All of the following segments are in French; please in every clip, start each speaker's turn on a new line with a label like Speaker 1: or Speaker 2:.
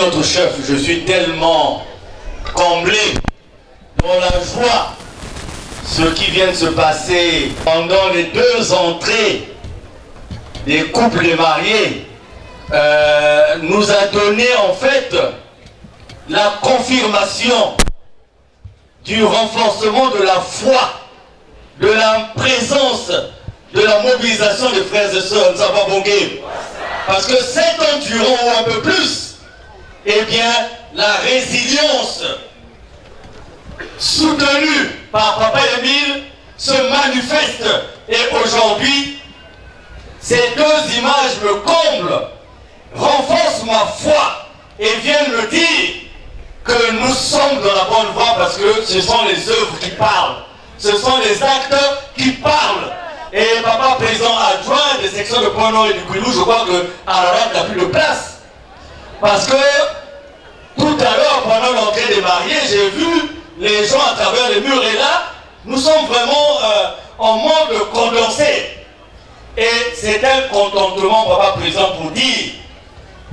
Speaker 1: notre chef, je suis tellement comblé dans la joie. Ce qui vient de se passer pendant les 2 entrées des couples de mariés nous a donné en fait la confirmation du renforcement de la foi, de la présence, de la mobilisation des frères et sœurs. Ça va bonguer. Parce que 7 ans durant ou un peu plus, eh bien, la résilience soutenue par Papa Émile se manifeste. Et aujourd'hui, ces 2 images me comblent, renforcent ma foi et viennent me dire que nous sommes dans la bonne voie parce que ce sont les œuvres qui parlent. Ce sont les actes qui parlent. Et Papa président adjoint des sections de Pont-Nord et du Kouilou, je crois que Ararat n'a plus de place. Parce que tout à l'heure, pendant l'entrée des mariés, j'ai vu les gens à travers les murs. Et là, nous sommes vraiment en mode condensé. Et c'est un contentement, Papa président, pour dire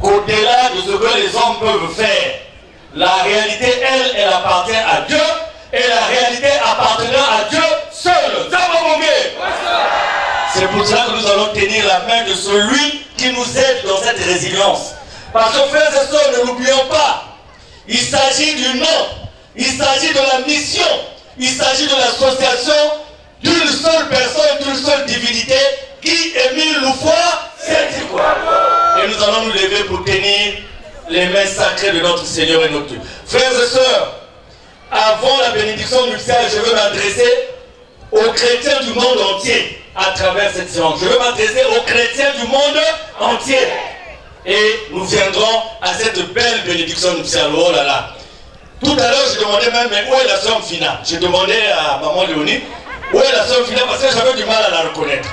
Speaker 1: qu'au-delà de ce que les hommes peuvent faire, la réalité, elle appartient à Dieu. Et la réalité appartenant à Dieu seul. C'est pour cela que nous allons tenir la main de celui qui nous aide dans cette résilience. Parce que frères et sœurs, ne l'oublions pas. Il s'agit du nom, il s'agit de la mission, il s'agit de l'association d'une seule personne, d'une seule divinité, qui Émile Loufoy, c'est quoi. Et nous allons nous lever pour tenir les mains sacrées de notre Seigneur et notre Dieu. Frères et sœurs, avant la bénédiction nuptiale, je veux m'adresser aux chrétiens du monde entier à travers cette séance. Je veux m'adresser aux chrétiens du monde entier. Et nous viendrons à cette belle bénédiction nuptiale. Oh là là. Tout à l'heure, je demandais même, mais où est la sœur Fina? J'ai demandé à maman Léonie, où est la sœur Fina? Parce que j'avais du mal à la reconnaître.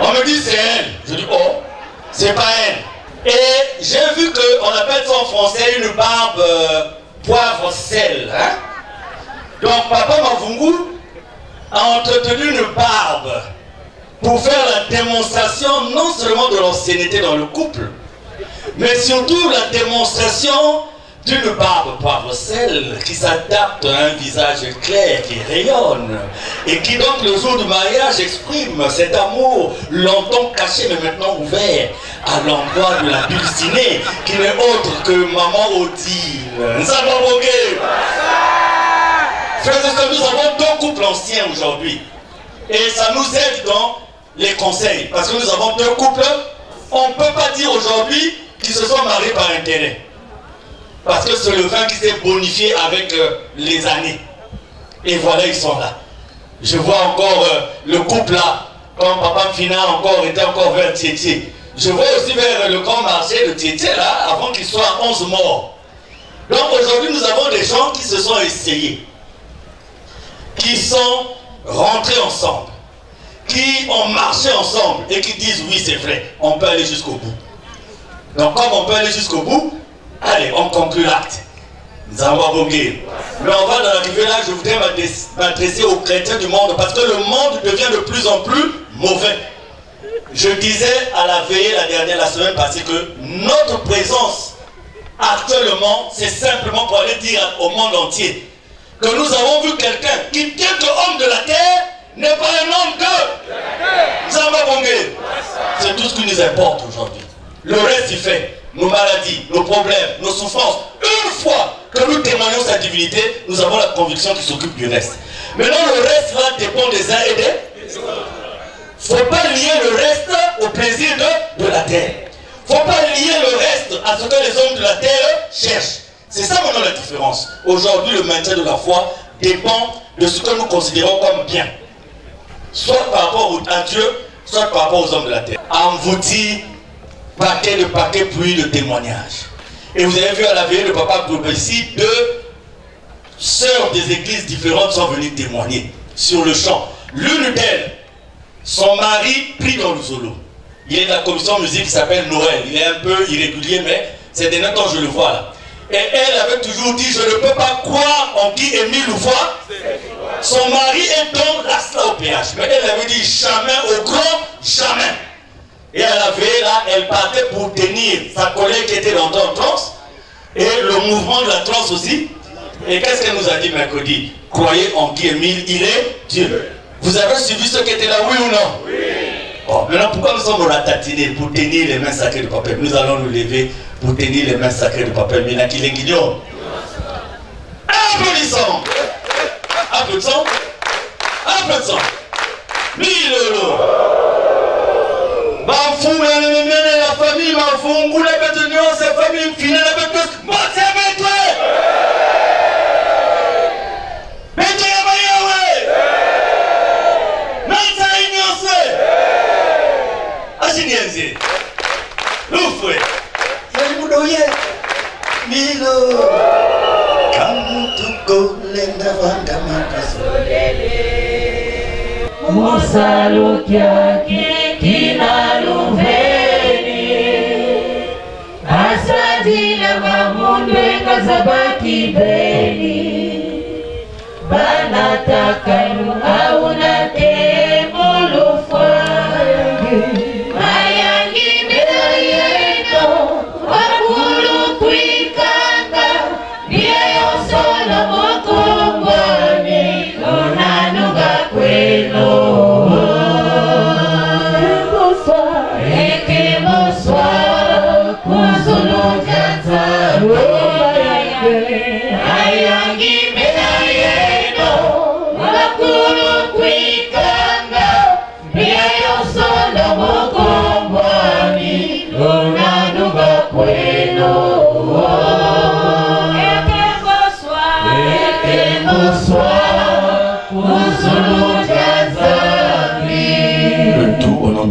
Speaker 1: On me dit, c'est elle. Je dis, oh, c'est pas elle. Et j'ai vu qu'on appelle ça en français une barbe poivre sel. Hein? Donc, Papa Mavungu a entretenu une barbe pour faire la démonstration non seulement de l'ancienneté dans le couple, mais surtout la démonstration d'une barbe poivre sel qui s'adapte à un visage clair qui rayonne et qui donc le jour du mariage exprime cet amour longtemps caché mais maintenant ouvert à l'endroit de la dulcinée qui n'est autre que maman Odile. Nous avons vogué. Frères et sœurs, nous avons 2 couples anciens aujourd'hui et ça nous aide dans les conseils parce que nous avons 2 couples. On ne peut pas dire aujourd'hui qu'ils se sont mariés par intérêt. Parce que c'est le vin qui s'est bonifié avec les années. Et voilà, ils sont là. Je vois encore le couple là, quand Papa Fina était encore vers Tietie. Je vois aussi vers le grand marché de Tietie là, avant qu'il soit 11 morts. Donc aujourd'hui, nous avons des gens qui se sont essayés, qui sont rentrés ensemble, qui ont marché ensemble et qui disent oui, c'est vrai, on peut aller jusqu'au bout. Donc comme on peut aller jusqu'au bout, allez, on conclut l'acte. Nous allons bonguer. Mais on va dans l'arrivée là, je voudrais m'adresser aux chrétiens du monde parce que le monde devient de plus en plus mauvais. Je disais à la veillée la semaine passée que notre présence actuellement, c'est simplement pour aller dire au monde entier que nous avons vu quelqu'un qui, bien que homme de la terre, n'est pas un homme de nous allons bonguer. C'est tout ce qui nous importe aujourd'hui. Le reste, il fait. Nos maladies, nos problèmes, nos souffrances. Une fois que nous témoignons sa divinité, nous avons la conviction qu'il s'occupe du reste. Maintenant, le reste là dépend des uns et des autres. Il ne faut pas lier le reste au plaisir de la terre. Il ne faut pas lier le reste à ce que les hommes de la terre cherchent. C'est ça maintenant la différence. Aujourd'hui, le maintien de la foi dépend de ce que nous considérons comme bien. Soit par rapport à Dieu, soit par rapport aux hommes de la terre. Envoûtis, paquet de paquets pluie de témoignages. Et vous avez vu à la veillée de Papa Globessi, 2 sœurs des églises différentes sont venues témoigner sur le champ. L'une d'elles, son mari pris dans le solo. Il est de la commission musique qui s'appelle Noël. Il est un peu irrégulier, mais ces derniers temps je le vois là. Et elle avait toujours dit, je ne peux pas croire en qui Émile Loufoy. Son mari est donc là au péage. Mais elle avait dit jamais au grand, jamais. Et à la veille là, elle partait pour tenir sa collègue qui était dans un trance Et le mouvement de la transe aussi. Et qu'est-ce qu'elle nous a dit mercredi? Croyez en qui Émile, il est Dieu. Vous avez suivi ceux qui étaient là, oui ou non? Oui. Bon, maintenant, pourquoi nous sommes ratatiner pour tenir les mains sacrées de Papa? Nous allons nous lever pour tenir les mains sacrées de Papa. Maintenant, qu'il est guignon. Applaudissons. Applaudissons. Applaudissons. 1000 euros. Bafou, la famille, Bafou, vous l'avez tenu, c'est famille, finale avec tous. Moi, c'est avec toi. L'oufoué. Milo. Kamutuko lenda vanga makasolele.
Speaker 2: Musalo kyaki kinaluveni. Asadila mamunde kazabaki beni. Banatakalu auna temulufwa.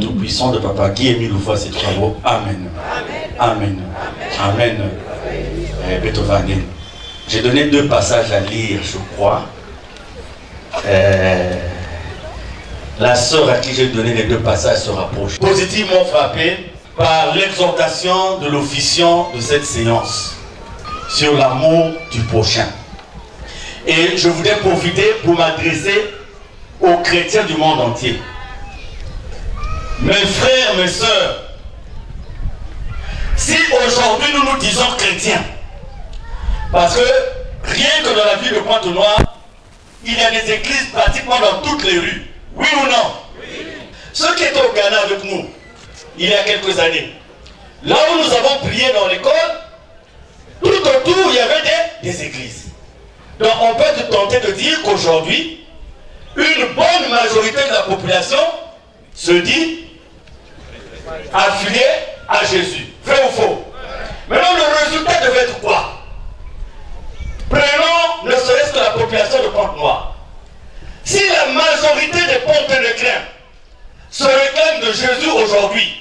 Speaker 1: Tout-puissant de Papa Guy-Émile Louvois, ses travaux. Amen. Amen. Amen. Beethoven. J'ai donné 2 passages à lire, je crois. La sœur à qui j'ai donné les 2 passages se rapproche. Positivement frappé par l'exhortation de l'officiant de cette séance sur l'amour du prochain. Et je voudrais profiter pour m'adresser aux chrétiens du monde entier. Mes frères, mes sœurs, si aujourd'hui nous nous disons chrétiens, parce que rien que dans la ville de Pointe-Noire, il y a des églises pratiquement dans toutes les rues, oui ou non? Oui. Ceux qui étaient au Ghana avec nous, il y a quelques années, là où nous avons prié dans l'école, tout autour il y avait des églises. Donc on peut se tenter de dire qu'aujourd'hui, une bonne majorité de la population se dit affilié à Jésus. Vrai ou faux? Maintenant, le résultat devait être quoi? Prenons ne serait-ce que la population de Pointe-Noire. Si la majorité des Pont-Ténéclins se réclament de Jésus aujourd'hui,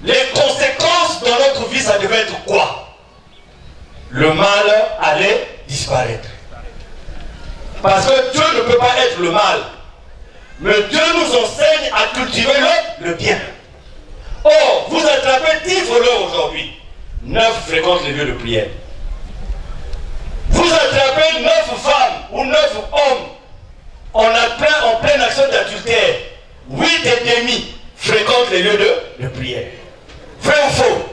Speaker 1: les conséquences de notre vie, ça devait être quoi? Le mal allait disparaître. Parce que Dieu ne peut pas être le mal. Mais Dieu nous enseigne à cultiver le bien. Or, vous attrapez 10 voleurs aujourd'hui. 9 fréquentent les lieux de prière. Vous attrapez 9 femmes ou 9 hommes en pleine action d'adultère. 8 et demi fréquentent les lieux de prière. Vrai ou faux?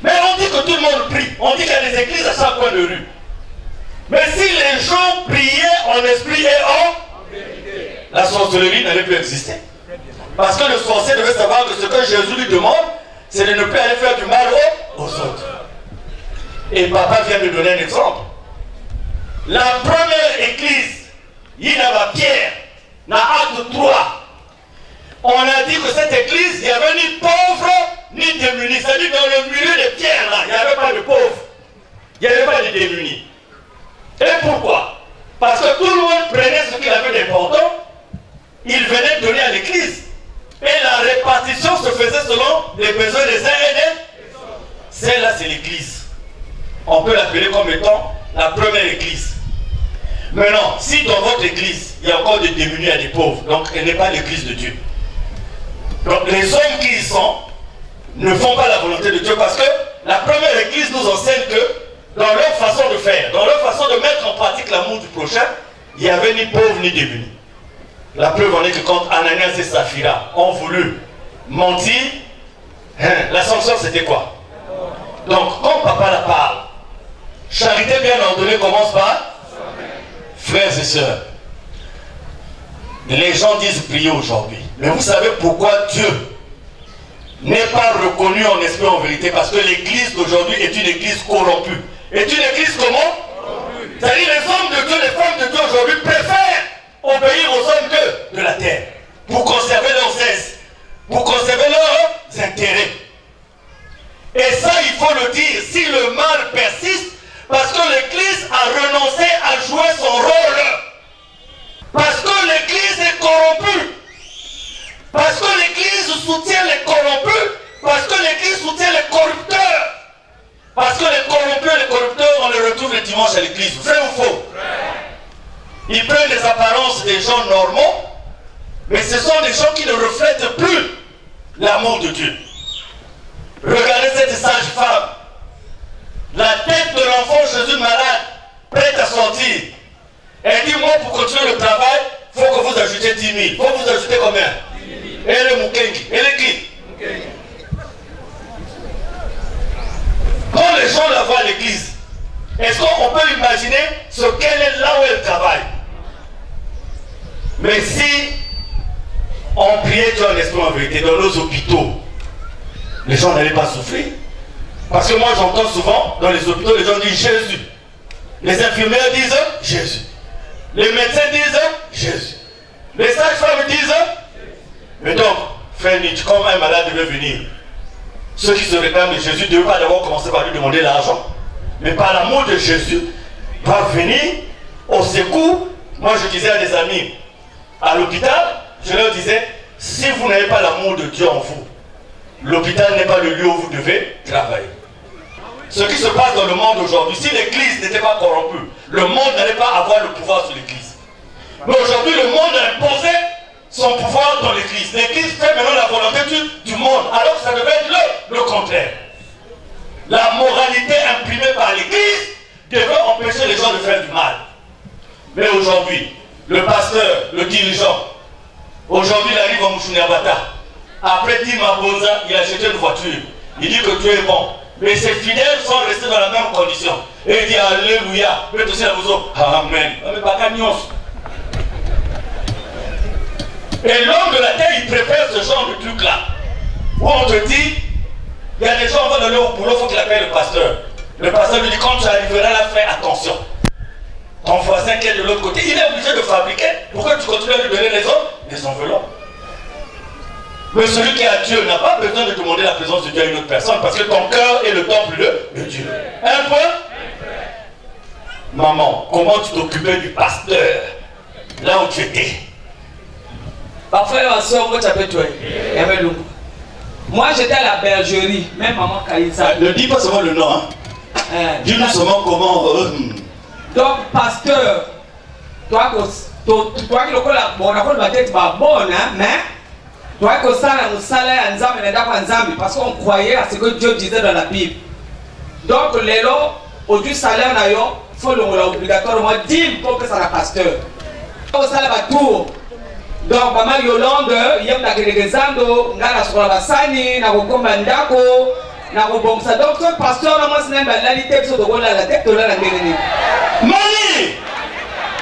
Speaker 1: Mais on dit que tout le monde prie. On dit qu'il y a des églises à chaque coin de rue. Mais si les gens priaient en esprit et en vérité, la sorcellerie n'allait plus exister. Parce que le sorcier devait savoir que ce que Jésus lui demande, c'est de ne plus aller faire du mal aux autres. Et papa vient de donner un exemple. La première église, Yinaba Pierre, dans Acte 3, on a dit que cette église, il n'y avait ni pauvres ni démunis. C'est-à-dire dans le milieu des pierres, là, il n'y avait pas de pauvres. Il n'y avait pas de démunis. Et pourquoi? Parce que tout le monde prenait ce qu'il avait d'important, il venait donner à l'église. Et la répartition se faisait selon les besoins des uns et des autres. Celle-là, c'est l'église. On peut l'appeler comme étant la première église. Maintenant, si dans votre église, il y a encore des démunis et des pauvres, donc elle n'est pas l'église de Dieu. Donc les hommes qui y sont ne font pas la volonté de Dieu parce que la première église nous enseigne que dans leur façon de faire, dans leur façon de mettre en pratique l'amour du prochain, il n'y avait ni pauvres ni démunis. La preuve en est que quand Ananias et Saphira ont voulu mentir, la sanction c'était quoi? Donc, comme papa la parle, charité bien ordonnée commence par frères et sœurs. Les gens disent prier aujourd'hui. Mais vous savez pourquoi Dieu n'est pas reconnu en esprit en vérité? Parce que l'église d'aujourd'hui est une église corrompue. Est une église comment? C'est-à-dire les hommes de Dieu, les femmes de Dieu aujourd'hui préfèrent obéir aux hommes de la terre pour conserver leurs aises, pour conserver leurs intérêts. Et ça, il faut le dire, si le mal persiste, parce que l'église a renoncé à jouer son rôle. Parce que l'église est corrompue. Parce que l'église soutient les corrompus. Parce que l'église soutient les corrupteurs. Parce que les corrompus et les corrupteurs, on les retrouve le dimanche à l'église. Vrai ou faux? Ils prennent les apparences des gens normaux, mais ce sont des gens qui ne reflètent plus l'amour de Dieu. Regardez cette sage femme. La tête de l'enfant Jésus malade, prête à sortir. Elle dit, moi pour continuer le travail, il faut que vous ajoutiez 10 000. Il faut que vous ajoutez combien? Elle est Mukengi. Elle est qui? Quand les gens la voient à l'église, est-ce qu'on peut imaginer ce qu'elle est là où elle travaille? Mais si on priait Dieu en esprit en vérité dans nos hôpitaux, les gens n'allaient pas souffrir. Parce que moi j'entends souvent dans les hôpitaux, les gens disent Jésus. Les infirmières disent Jésus. Les médecins disent Jésus. Les sages-femmes disent. Mais donc, frère Nietzsche, quand un malade devait venir, ceux qui se réclament de Jésus ne devaient pas d'abord commencer par lui demander l'argent. Mais par l'amour de Jésus, doivent venir au secours. Moi je disais à des amis, à l'hôpital, je leur disais, si vous n'avez pas l'amour de Dieu en vous, l'hôpital n'est pas le lieu où vous devez travailler. Ce qui se passe dans le monde aujourd'hui, si l'église n'était pas corrompue, le monde n'allait pas avoir le pouvoir sur l'église. Mais aujourd'hui, le monde a imposé son pouvoir dans l'église. L'église fait maintenant la volonté du monde, alors que ça devait être le contraire. La moralité imprimée par l'église devait empêcher les gens de faire du mal. Mais aujourd'hui, le pasteur, le dirigeant, aujourd'hui il arrive à Mouchouniabata. Après 10 Mabonza, il a acheté une voiture. Il dit que Dieu est bon. Mais ses fidèles sont restés dans la même condition. Et il dit Alléluia. Amen. Et l'homme de la terre, il préfère ce genre de truc-là. Où on te dit, il y a des gens qui vont aller au boulot, il faut qu'il appelle le pasteur. Le pasteur lui dit, quand tu arriveras là, fais attention. Ton voisin qui est de l'autre côté, il est obligé de fabriquer. Pourquoi tu continues à lui donner les autres? Les enveloppes. Mais celui qui a Dieu n'a pas besoin de demander la présence de Dieu à une autre personne parce que ton cœur est le temple de Dieu. Un point. Maman, comment tu t'occupais du pasteur là où tu étais?
Speaker 3: Parfois, ma soeur, moi, tu appelles toi. Moi, j'étais à la bergerie, même maman Kaïsa.
Speaker 1: Ne dis pas seulement le nom. Dis-nous seulement comment.
Speaker 3: Donc, pasteur, toi qui le connais, on a la tête bonne, mais. Toi que ça, nous salaire en Zambie, parce qu'on croyait à ce que Dieu disait dans la Bible. Donc, les lots, au-dessus du salaire, il faut obligatoirement dire pour que ça la pasteur. Au salaire, tour. Donc, maman Yolande, il y a des exemples, ngana sola basani, na kokomba ndako, na kobongsa. Donc, ce pasteur, normalement, c'est même la réalité, parce que la tête de la guérine.
Speaker 1: Mani!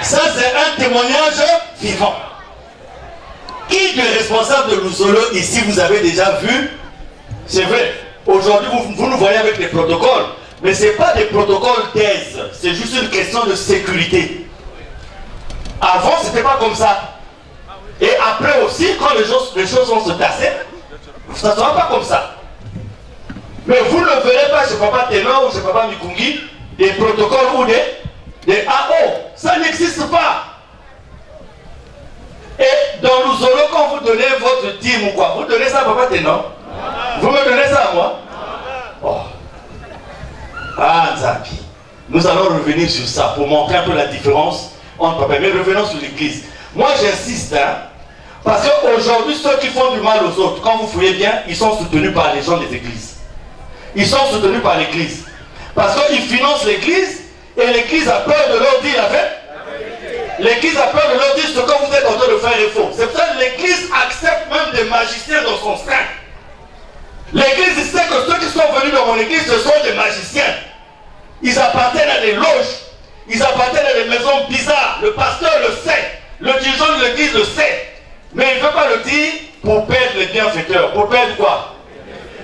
Speaker 1: Ça, c'est un témoignage vivant. Qui est responsable de Lusolo ici, vous avez déjà vu? C'est vrai, aujourd'hui vous nous voyez avec les protocoles, mais ce n'est pas des protocoles d'aise, c'est juste une question de sécurité. Avant, ce n'était pas comme ça. Et après aussi, quand les choses vont se tasser, ça ne sera pas comme ça. Mais vous ne verrez pas chez Papa Ténor ou chez Papa Mikungi des protocoles ou des AO. Ça n'existe pas. Et dans Lusolo, quand vous donnez votre dîme ou quoi, vous donnez ça à Papa Ténor? Vous me donnez ça à moi? Oh. Ah, Nzapi. Nous allons revenir sur ça pour montrer un peu la différence entre Papa. Mais revenons sur l'église. Moi, j'insiste, hein, parce qu'aujourd'hui, ceux qui font du mal aux autres, quand vous fouillez bien, ils sont soutenus par les gens des églises. Ils sont soutenus par l'église. Parce qu'ils financent l'église et l'église a peur de leur dire la vérité. L'église a peur de leur dire ce que vous êtes en train de faire est faux. C'est pour ça que l'église accepte même des magiciens dans son sein. L'église sait que ceux qui sont venus dans mon église, ce sont des magiciens. Ils appartiennent à des loges. Ils appartiennent à des maisons bizarres. Le pasteur le sait. Le dirigeant de l'église le sait. Mais il ne veut pas le dire pour perdre les bienfaiteurs. Pour perdre quoi?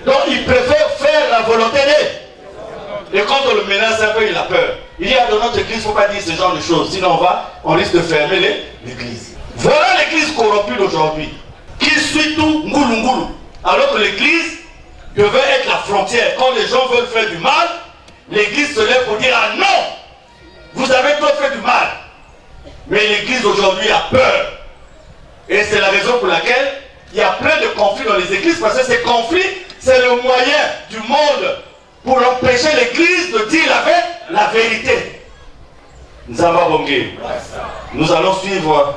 Speaker 1: Donc il préfère faire la volonté d'eux. Et quand on le menace un peu, il a peur. Il dit dans notre église, il ne faut pas dire ce genre de choses. Sinon on risque de fermer l'église. Voilà l'église corrompue d'aujourd'hui. Qui suit tout ngoulou ngoulou. Alors que l'église devait être la frontière. Quand les gens veulent faire du mal, l'église se lève pour dire ah non, vous avez trop fait du mal. Mais l'église aujourd'hui a peur. Et c'est la raison pour laquelle il y a plein de conflits dans les églises, parce que ces conflits, c'est le moyen du monde pour empêcher l'église de dire la vérité. Nous allons suivre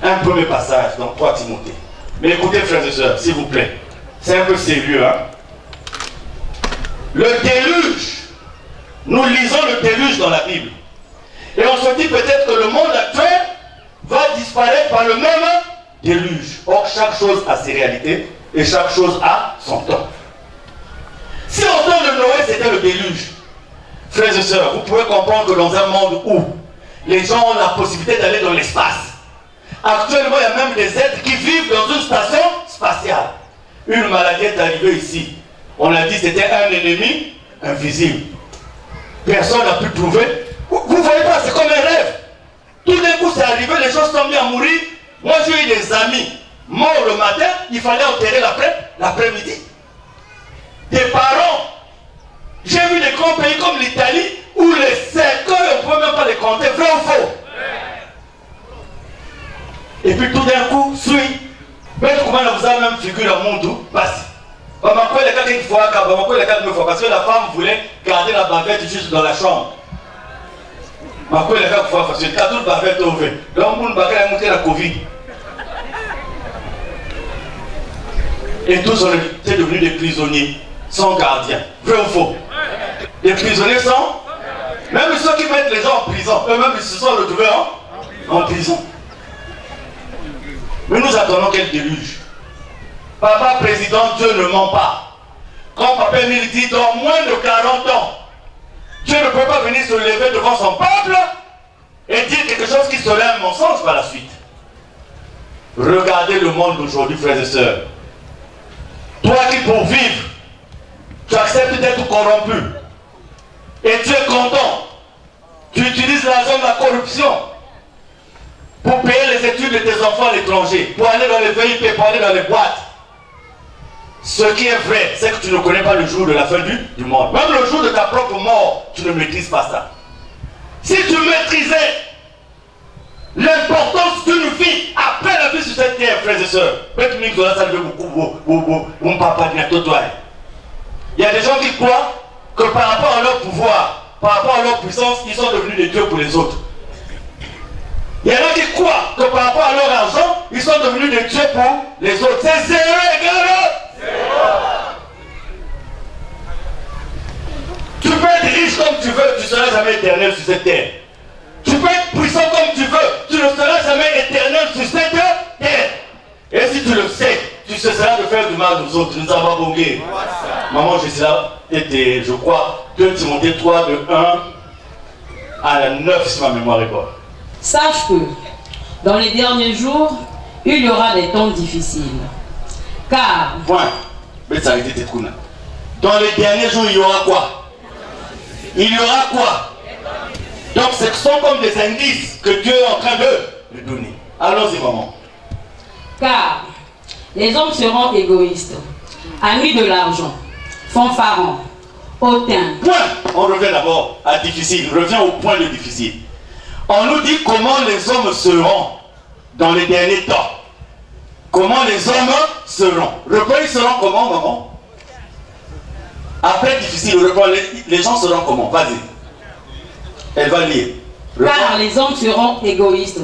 Speaker 1: un premier passage dans 3 Timothée. Mais écoutez, frères et sœurs, s'il vous plaît, c'est un peu sérieux, hein? Le déluge, nous lisons le déluge dans la Bible. Et on se dit peut-être que le monde actuel va disparaître par le même déluge. Or, chaque chose a ses réalités et chaque chose a son temps. Si au temps de Noé, c'était le déluge, frères et sœurs, vous pouvez comprendre que dans un monde où les gens ont la possibilité d'aller dans l'espace, actuellement, il y a même des êtres qui vivent dans une station spatiale. Une maladie est arrivée ici. On a dit que c'était un ennemi invisible. Personne n'a pu trouver. Vous ne voyez pas, c'est comme un rêve. Tout d'un coup, c'est arrivé, les gens sont mis à mourir. Moi, j'ai eu des amis morts le matin, il fallait enterrer l'après-midi. Des parents. J'ai vu des grands pays comme l'Italie où les cercueils, on ne peut même pas les compter, vrai ou faux. Et puis tout d'un coup, suit. Mais comment vous avez même figure à mon dos, passe. Parce que la femme voulait garder la bavette juste dans la chambre. Donc, la Covid. Et tous ont été devenus des prisonniers sans gardien. Vrai ou faux? Les prisonniers sans. Même ceux qui mettent les gens en prison, eux-mêmes ils se sont retrouvés en prison. Mais nous attendons quel déluge. Papa président, Dieu ne ment pas. Quand Papa Émile dit dans moins de 40 ans, Dieu ne peut pas venir se lever devant son peuple et dire quelque chose qui serait un mensonge par la suite. Regardez le monde d'aujourd'hui, frères et sœurs. Toi qui pour vivre, tu acceptes d'être corrompu. Et tu es content. Tu utilises l'argent de la corruption pour payer les études de tes enfants à l'étranger, pour aller dans les VIP, pour aller dans les boîtes. Ce qui est vrai, c'est que tu ne connais pas le jour de la fin du monde. Même le jour de ta propre mort, tu ne maîtrises pas ça. Si tu maîtrisais l'importance d'une vie après la vie sur cette terre, frères et sœurs, il y a des gens qui croient que par rapport à leur pouvoir, par rapport à leur puissance, ils sont devenus des dieux pour les autres. Il y en a qui croient que par rapport à leur argent, ils sont devenus des dieux pour les autres. C'est zéro égal. Tu peux être riche comme tu veux, tu ne seras jamais éternel sur cette terre. Tu peux être puissant comme tu veux, tu ne seras jamais éternel sur cette terre. Et si tu le sais, tu cesseras de faire du mal aux autres. Nous avons bongué. Maman, je suis là, et je crois, 2 Timothée 3, de 1 à la 9, si ma mémoire est bonne.
Speaker 4: Sache que dans les derniers jours, il y aura des temps difficiles. Car...
Speaker 1: Point. Dans les derniers jours, il y aura quoi? Il y aura quoi? Donc ce sont comme des indices que Dieu est en train de donner. Allons-y, maman.
Speaker 4: Car les hommes seront égoïstes, amis de l'argent, fanfarons, hautains.
Speaker 1: Point. On revient d'abord à difficile. Reviens au point de difficile. On nous dit comment les hommes seront dans les derniers temps. Comment les hommes seront. Reprends, ils seront comment, maman? Après difficile, reprends, les gens seront comment? Vas-y. Elle va lire. Reprends.
Speaker 4: Car les hommes seront égoïstes,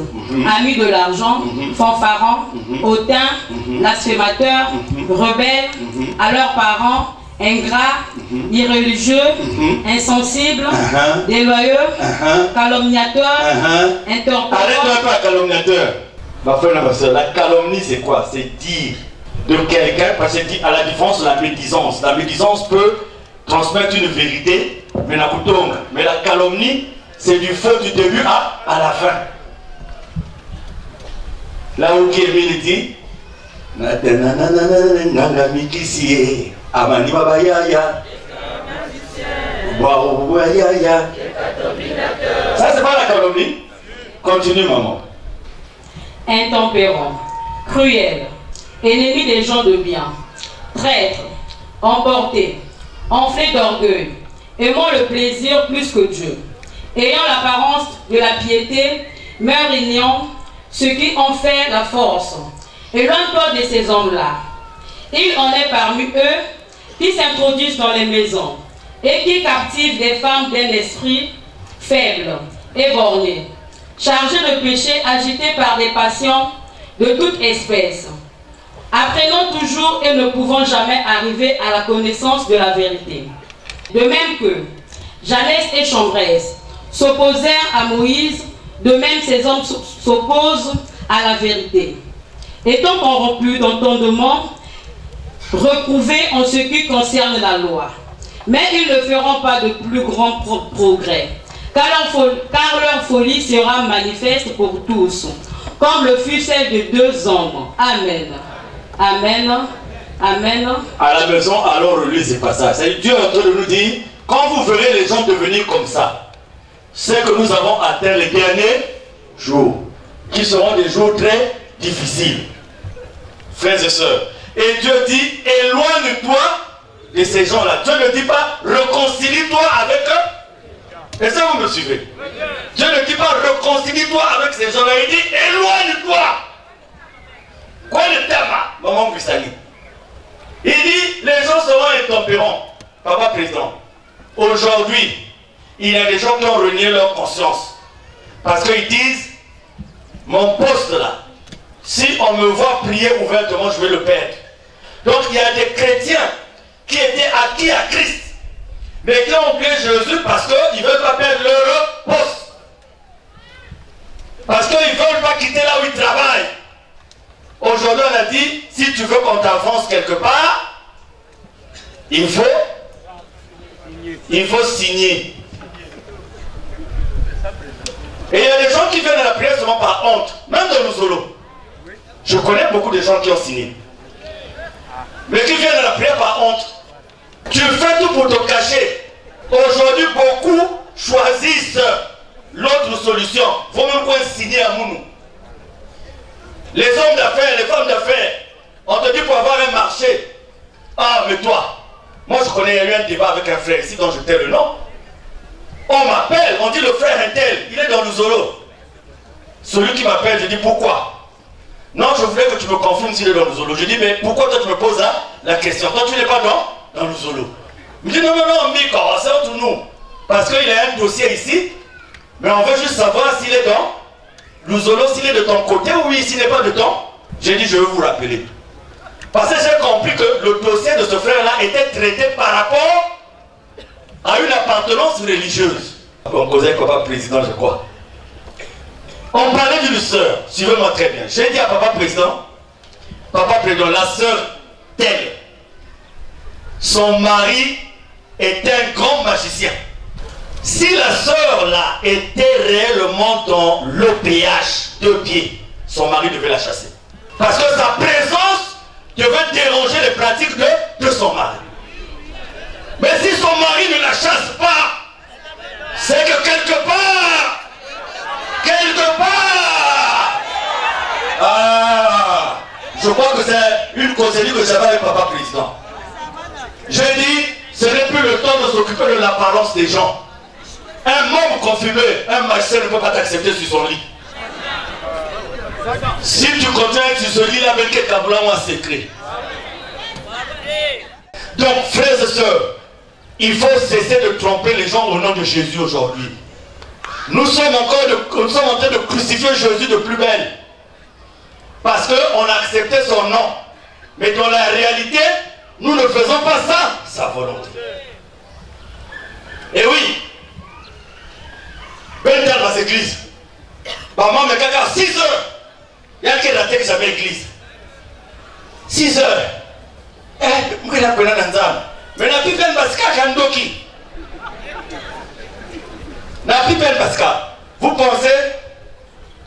Speaker 4: amis de l'argent, fanfarons, hautains, blasphémateurs, rebelles, à leurs parents, ingrats, irreligieux, insensibles, déloyaux, calomniateurs, interpellants.
Speaker 1: Arrête un peu à calomniateur. Ma frère, ma soeur, la calomnie c'est quoi? C'est dire de quelqu'un, parce que dit à la différence de la médisance. La médisance peut transmettre une vérité, mais la calomnie, c'est du feu du début à la fin. Là où Kévin dit, ça c'est pas la calomnie. Continue maman.
Speaker 4: Intempérant, cruel, ennemi des gens de bien, traître, emporté, enflé d'orgueil, aimant le plaisir plus que Dieu, ayant l'apparence de la piété, mais régnant ce qui en fait la force. Éloigne-toi de ces hommes-là. Il en est parmi eux qui s'introduisent dans les maisons et qui captivent des femmes d'un esprit faible et borné, chargés de péchés, agités par des passions de toute espèce, apprenant toujours et ne pouvant jamais arriver à la connaissance de la vérité. De même que Janès et Chambrès s'opposèrent à Moïse, de même ces hommes s'opposent à la vérité. Étant corrompus d'entendement, reprouvés en ce qui concerne la loi. Mais ils ne feront pas de plus grands progrès, car leur folie sera manifeste pour tous, comme le fut celle de 2 hommes. Amen. Amen. Amen.
Speaker 1: À la maison, alors relis ces passages. Dieu est en train de nous dire, quand vous verrez les gens devenir comme ça, c'est que nous avons atteint les derniers jours, qui seront des jours très difficiles. Frères et sœurs. Et Dieu dit, éloigne-toi de ces gens-là. Dieu ne dit pas, réconcilie-toi avec eux. Est-ce que vous me suivez? Dieu ne dit pas, réconcilie-toi avec ces gens-là. Il dit, éloigne-toi. Quoi le thème, maman Bissani? Il dit, les gens seront intempérants. Papa président, aujourd'hui, il y a des gens qui ont renié leur conscience. Parce qu'ils disent, mon poste là, si on me voit prier ouvertement, je vais le perdre. Donc il y a des chrétiens qui étaient acquis à Christ, mais qui ont oublié Jésus parce qu'ils ne veulent pas perdre leur poste. Parce qu'ils ne veulent pas quitter là où ils travaillent. Aujourd'hui on a dit, si tu veux qu'on t'avance quelque part, il faut signer. Et il y a des gens qui viennent à la prière seulement par honte, même dans nos solos. Je connais beaucoup de gens qui ont signé. Mais qui viennent à la prière par honte. Tu fais tout pour te cacher. Aujourd'hui, beaucoup choisissent l'autre solution. Il faut même pas signer à Mounou. Les hommes d'affaires, les femmes d'affaires, on te dit pour avoir un marché. Ah, mais toi, moi je connais, il y a eu un débat avec un frère ici dont je tais le nom. On m'appelle, on dit le frère est tel, il est dans le Zolo. Celui qui m'appelle, je dis pourquoi? Non, je voulais que tu me confirmes s'il est dans le Zolo. Je dis, mais pourquoi toi tu me poses la question? Toi tu n'es pas dans le Zolo. Il me dit, non, Miko, c'est entre nous. Parce qu'il y a un dossier ici, mais on veut juste savoir s'il est dans le Zolo, s'il est de ton côté ou s'il n'est pas de ton. J'ai dit, je vais vous rappeler. Parce que j'ai compris que le dossier de ce frère-là était traité par rapport à une appartenance religieuse. On causait comme papa président, je crois. On parlait d'une sœur, suivez-moi très bien. J'ai dit à papa président, la sœur telle, son mari est un grand magicien. Si la sœur là était réellement dans l'OPH 2 pieds, son mari devait la chasser. Parce que sa présence devait déranger les pratiques de son mari. Mais si son mari ne la chasse pas, c'est que quelque part, je crois que c'est une causerie que j'avais avec papa président. J'ai dit, ce n'est plus le temps de s'occuper de l'apparence des gens. Un membre confirmé, un magicien ne peut pas t'accepter sur son lit. Si tu continues sur ce lit-là, avec quelqu'un blanc ou un secret. Donc, frères et sœurs, il faut cesser de tromper les gens au nom de Jésus aujourd'hui. Nous sommes en train de crucifier Jésus de plus belle. Parce qu'on a accepté son nom. Mais dans la réalité, nous ne faisons pas ça, sa volonté. Et oui, ben dans l'église. Maman me caca à 6 heures. Il y a qui raté que j'avais l'église. 6 heures. Mais la plus belle basca kandoki. La plus belle basca. Vous pensez,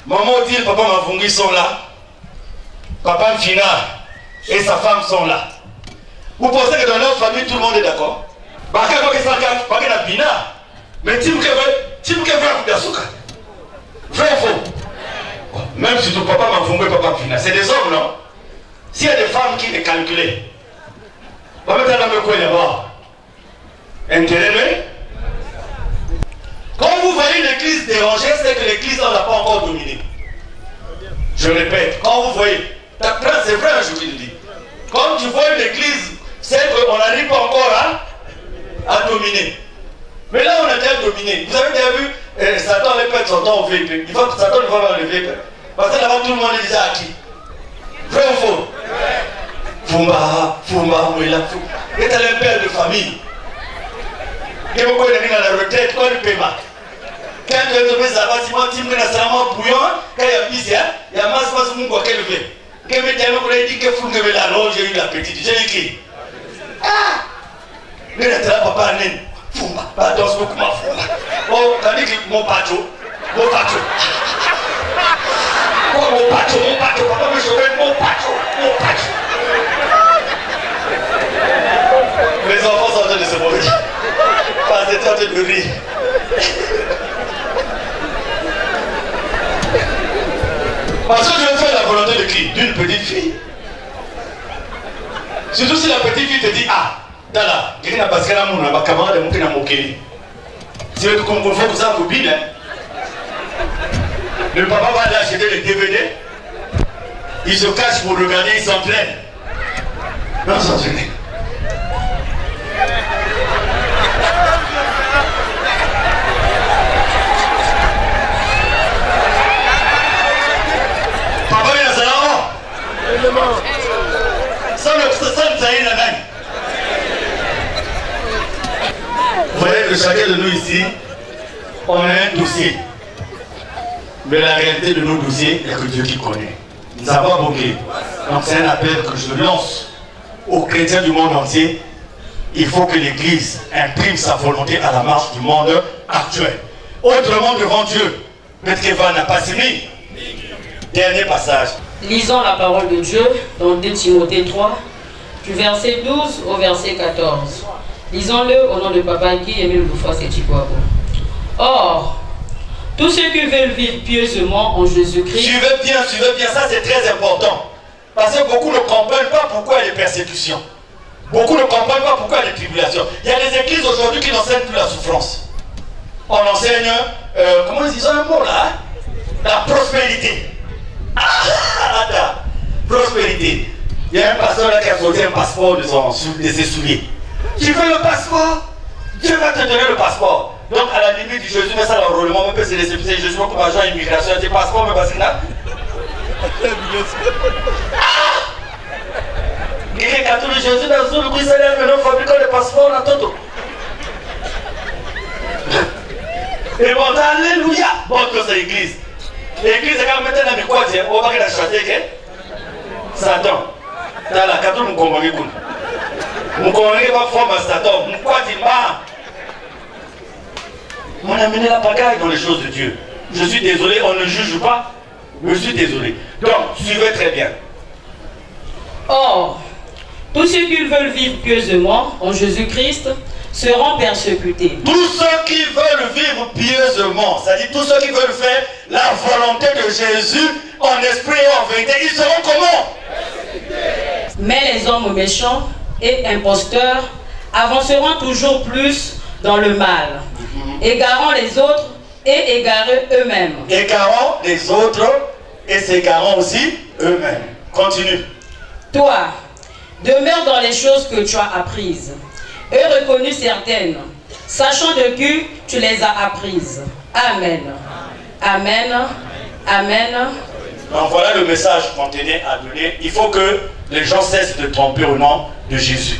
Speaker 1: maman dit, papa Mavungi sont là. Papa Mfina et sa femme sont là. Vous pensez que dans leur famille, tout le monde est d'accord? Mais tu me vrai ou faux? Même si ton papa Mavungi et papa Mfina, c'est des hommes, non? S'il y a des femmes qui les calculent, on va mettre dans le coin là-bas. Intérêt. Quand vous voyez l'église dérangée, c'est que l'église n'en a pas encore dominé. Je répète, quand vous voyez, c'est vrai, je vous le dis. Quand tu vois une église, c'est qu'on n'arrive pas encore à dominer. Mais là, on a déjà dominé. Vous avez déjà vu, Satan allait perdre son temps au VIP. Satan ne va pas le VIP. Parce que là-bas, tout le monde est déjà acquis. Vrai ou faux? Fumba, Mouila, Fumba. Et t'as un père de famille. Et pourquoi il est dans la retraite, quoi le paiement? Quand tu es tombé ça va, si moi, tu me dis bouillant, quand il y a pisse, il y a masse, mon quoi qu'elle fait. Quand il dit que Fumba est là, alors j'ai eu l'appétit. J'ai écrit. Ah! Mais là, papa, Fumba, pardon, c'est beaucoup ma Fumba. Oh, t'as dit que mon pacho. Mon pacho. Oh, mon pacho, papa me sauve mon pacho. Les enfants sont en train de se mourir. Parce que tu es en train de rire. Parce que je veux faire la volonté de qui? D'une petite fille. Surtout si la petite fille te dit, ah, Dala, je n'ai pas de camarade, ma camarade de mon moquerie. Si tu comprends que ça vous bine, le papa va aller acheter les DVD. Il se cache pour regarder, il s'entraîne. Non, s'entraîner. Papa vient à Salama. Ça ne s'agit la même. Vous voyez que chacun de nous ici, on a un dossier. Mais la réalité de nos dossiers, il n'y a que Dieu qui connaît. Nous avons invoqué. Donc c'est un appel que je lance aux chrétiens du monde entier. Il faut que l'Église imprime sa volonté à la marche du monde actuel. Autrement, devant Dieu, Petreva n'a pas signé. Dernier passage.
Speaker 4: Lisons la parole de Dieu dans 2 Timothée 3, du verset 12 au verset 14. Lisons-le au nom de Papa Guy et Loufois et Chikwabo. Or, tous ceux qui veulent vivre pieusement en Jésus-Christ.
Speaker 1: Suivez bien, ça c'est très important. Parce que beaucoup ne comprennent pas pourquoi il y a des persécutions. Beaucoup ne comprennent pas pourquoi il y a des tribulations. Il y a des églises aujourd'hui qui n'enseignent plus la souffrance. On enseigne, comment ils disent un mot là? La prospérité. Prospérité. Il y a un pasteur là qui a sorti un passeport de ses souliers. Tu veux le passeport? Dieu va te donner le passeport. Donc à la limite, Jésus met ça dans le roulement, même c'est les épices, Jésus comme agent immigration, tu passeport, mais parce que là. Il est catholique, Jésus dans le bruit salaire, mais nous fabriquons des passeports dans Toto. Et bon, alléluia, bon que c'est l'église. L'église est quand même maintenant avec quoi, on va la chanter, que Satan. Dans la catholique, nous comprenons. Nous comprenons pas forme Satan, nous quoi dit pas. On a mené la pagaille dans les choses de Dieu. Je suis désolé, on ne juge pas. Je suis désolé. Donc, suivez très bien.
Speaker 4: Or, tous ceux qui veulent vivre pieusement en Jésus-Christ seront persécutés.
Speaker 1: Tous ceux qui veulent vivre pieusement, c'est-à-dire tous ceux qui veulent faire la volonté de Jésus en esprit et en vérité, ils seront comment?
Speaker 4: Mais les hommes méchants et imposteurs avanceront toujours plus dans le mal, égarant les autres et égarés eux-mêmes.
Speaker 1: Égarant les autres et s'égarant aussi eux-mêmes. Continue.
Speaker 4: Toi, demeure dans les choses que tu as apprises et reconnues certaines, sachant de qui tu les as apprises. Amen. Amen. Amen.
Speaker 1: Donc voilà le message qu'on tenait à donner. Il faut que les gens cessent de tromper au nom de Jésus.